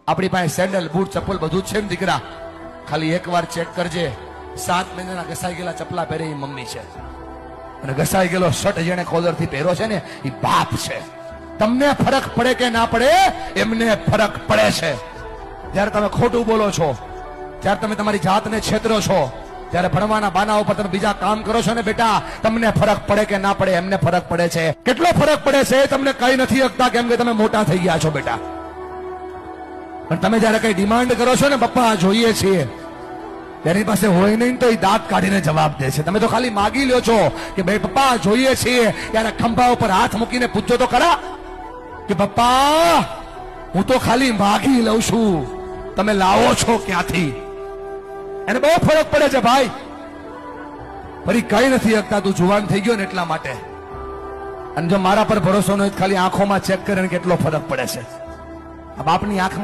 આપણી પાસે sandal boot ચપ્પલ બધું જ છે ને દીકરા, ખાલી એકવાર ચેક કરજે, 7 મહિનાના ઘસાઈ ગયેલા ચપલા પહેરે એ મમ્મી છે, અને ઘસાઈ ગયેલો શર્ટ જેને કોલર થી પહેરો છે ને એ બાપ છે. તમને ફરક પડે કે ના પડે, એમને ફરક પડે છે. જ્યારે તમે ખોટું બોલો છો, જ્યારે તમે તમારી જાતને છેતરો છો, ત્યારે ભણવાના બાના ઉપર તમે બીજા કામ કરો છો ને બેટા, તમને ફરક પડે કે ના પડે, એમને ફરક પડે છે. કેટલો ફરક પડે છે તમને કઈ નથી શકતા, કેમ કે તમે મોટા થઈ ગયા છો બેટા. પણ તમે જયારે કઈ ડિમાન્ડ કરો છો ને, પપ્પા જોઈએ છીએ, તેની પાસે હોય નહીં તો એ દાંત કાઢીને જવાબ દે છે. તમે તો ખાલી માગી લ્યો છો કે ભાઈ પપ્પા જોઈએ છીએ, ત્યારે ખંભા ઉપર હાથ મૂકીને પૂછજો તો ખરા કે પપ્પા હું તો ખાલી માગી લઉં છું, તમે લાવો છો ક્યાંથી? એને બહુ ફરક પડે છે ભાઈ. ફરી કઈ નથી શકતા, તું જુવાન થઈ ગયો ને એટલા માટે. અને જો મારા પર ભરોસો ન હોય, ખાલી આંખોમાં ચેક કરીને કેટલો ફરક પડે છે. આ બાપની આંખમાં